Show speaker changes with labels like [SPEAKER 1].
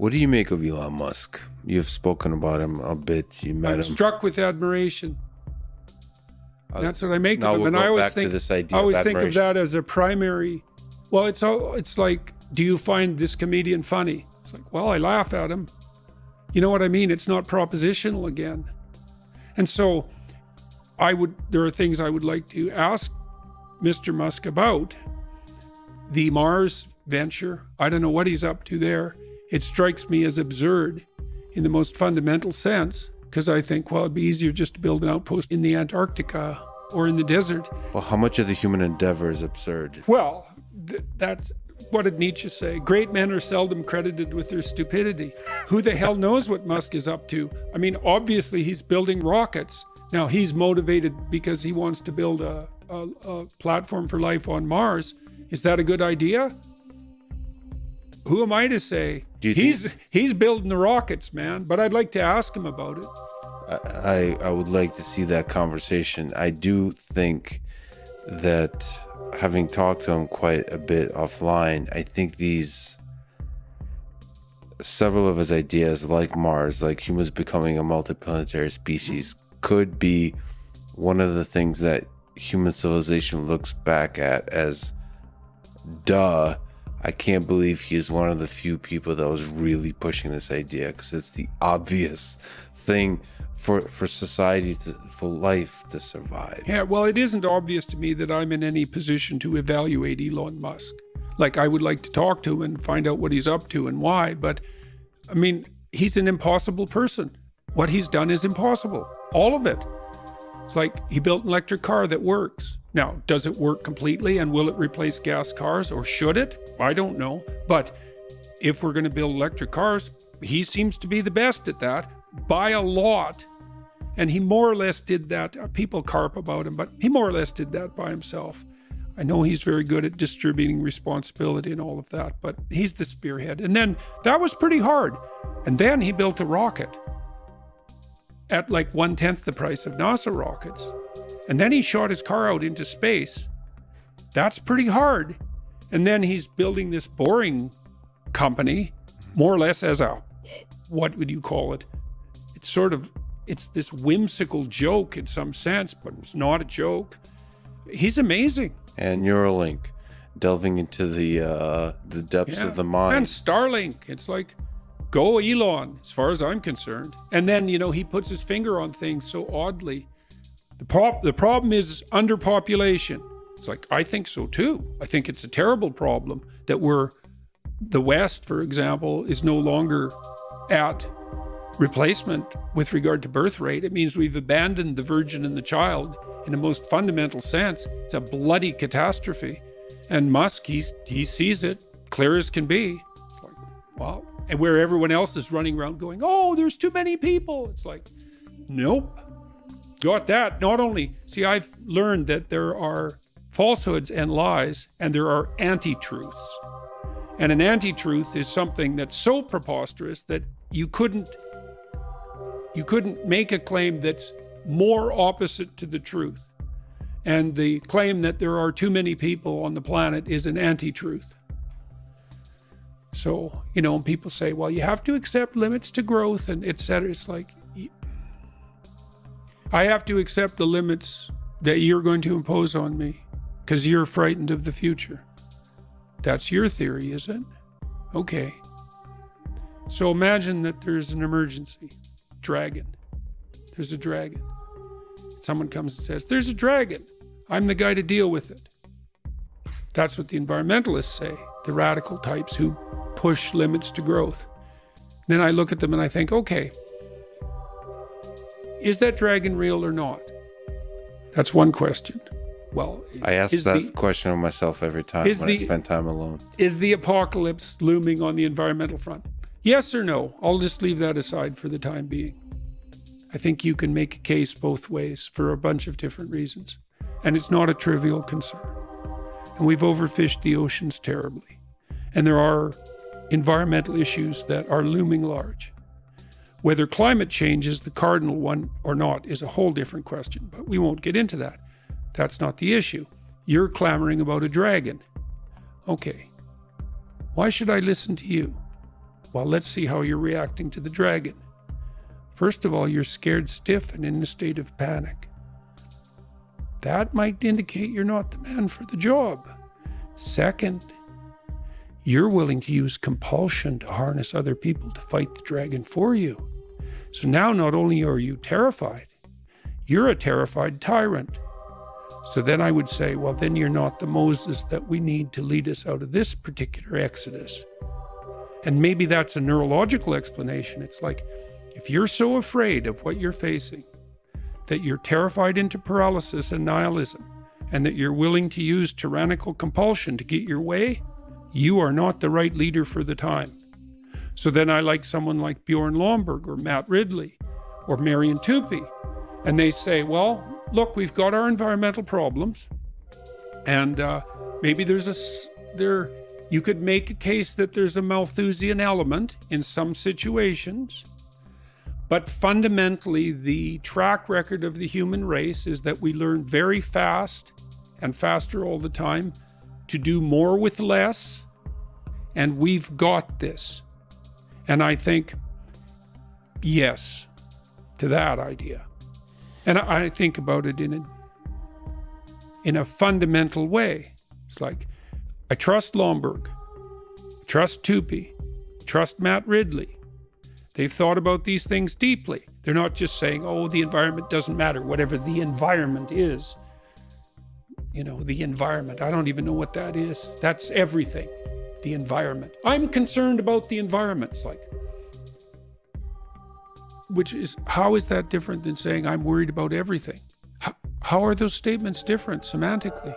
[SPEAKER 1] What do you make of Elon Musk? You've spoken about him a bit. You met him.
[SPEAKER 2] I'm struck with admiration. That's what I make of him.
[SPEAKER 1] We'll
[SPEAKER 2] and I always
[SPEAKER 1] back
[SPEAKER 2] think
[SPEAKER 1] to this idea
[SPEAKER 2] I always
[SPEAKER 1] of
[SPEAKER 2] think of
[SPEAKER 1] admiration.
[SPEAKER 2] that as a primary. Well, it's like, do you find this comedian funny? It's like, well, I laugh at him. You know what I mean? It's not propositional again. And so there are things I would like to ask Mr. Musk about. The Mars venture, I don't know what he's up to there. It strikes me as absurd in the most fundamental sense, because I think, well, it'd be easier just to build an outpost in the Antarctica or in the desert.
[SPEAKER 1] Well, how much of the human endeavor is absurd?
[SPEAKER 2] Well, that's what did Nietzsche say? Great men are seldom credited with their stupidity. Who the hell knows what Musk is up to? I mean, obviously he's building rockets. Now he's motivated because he wants to build a platform for life on Mars. Is that a good idea? Who am I to say? He's building the rockets, man. But I'd like to ask him about it.
[SPEAKER 1] I would like to see that conversation. I do think that, having talked to him quite a bit offline, I think several of his ideas, like Mars, like humans becoming a multiplanetary species, could be one of the things that human civilization looks back at as, duh, I can't believe he is one of the few people that was really pushing this idea, because it's the obvious thing for society, for life to survive.
[SPEAKER 2] Yeah, well, it isn't obvious to me that I'm in any position to evaluate Elon Musk. Like, I would like to talk to him and find out what he's up to and why, but I mean, he's an impossible person. What he's done is impossible. All of it. It's like he built an electric car that works. Now, does it work completely, and will it replace gas cars, or should it? I don't know. But if we're going to build electric cars, he seems to be the best at that by a lot. And he more or less did that. People carp about him, but he more or less did that by himself. I know he's very good at distributing responsibility and all of that, but he's the spearhead. And then that was pretty hard. And then he built a rocket at like 1/10 the price of NASA rockets. And then he shot his car out into space. That's pretty hard. And then he's building this boring company, more or less as a, what would you call it? It's this whimsical joke in some sense, but it's not a joke. He's amazing.
[SPEAKER 1] And Neuralink, delving into the depths of the mind.
[SPEAKER 2] And Starlink, it's like, go Elon, as far as I'm concerned. And then, he puts his finger on things so oddly. The problem is underpopulation. It's like, I think so too. I think it's a terrible problem that the West, for example, is no longer at replacement with regard to birth rate. It means we've abandoned the virgin and the child in a most fundamental sense. It's a bloody catastrophe. And Musk, he sees it clear as can be. It's like, wow. And where everyone else is running around going, oh, there's too many people. It's like, nope. Got that. Not only, see, I've learned that there are falsehoods and lies, and there are anti-truths. And an anti-truth is something that's so preposterous that you couldn't make a claim that's more opposite to the truth. And the claim that there are too many people on the planet is an anti-truth. So, people say, well, you have to accept limits to growth and et cetera. It's like, I have to accept the limits that you're going to impose on me because you're frightened of the future. That's your theory, is it? Okay. So imagine that there's an emergency. Dragon. There's a dragon. Someone comes and says, there's a dragon. I'm the guy to deal with it. That's what the environmentalists say, the radical types who push limits to growth. Then I look at them and I think, okay, is that dragon real or not? That's one question. Well,
[SPEAKER 1] I ask that question of myself every time when I spend time alone.
[SPEAKER 2] Is the apocalypse looming on the environmental front? Yes or no? I'll just leave that aside for the time being. I think you can make a case both ways for a bunch of different reasons. And it's not a trivial concern. And we've overfished the oceans terribly. And there are environmental issues that are looming large. Whether climate change is the cardinal one or not is a whole different question, but we won't get into that. That's not the issue. You're clamoring about a dragon. Okay. Why should I listen to you? Well, let's see how you're reacting to the dragon. First of all, you're scared stiff and in a state of panic. That might indicate you're not the man for the job. Second, you're willing to use compulsion to harness other people to fight the dragon for you. So now not only are you terrified, you're a terrified tyrant. So then I would say, well, then you're not the Moses that we need to lead us out of this particular exodus. And maybe that's a neurological explanation. It's like, if you're so afraid of what you're facing, that you're terrified into paralysis and nihilism, and that you're willing to use tyrannical compulsion to get your way, you are not the right leader for the time. So then I like someone like Bjorn Lomborg or Matt Ridley or Marion Tupy, and they say, well, look, we've got our environmental problems, and maybe you could make a case that there's a Malthusian element in some situations, but fundamentally the track record of the human race is that we learn very fast and faster all the time to do more with less, and we've got this. And I think yes to that idea. And I think about it in a fundamental way. It's like, I trust Lomborg, trust Tupy, trust Matt Ridley. They've thought about these things deeply. They're not just saying, oh, the environment doesn't matter, whatever the environment is. You know, the environment, I don't even know what that is. That's everything, the environment. I'm concerned about the environment. It's like, how is that different than saying I'm worried about everything? How are those statements different semantically?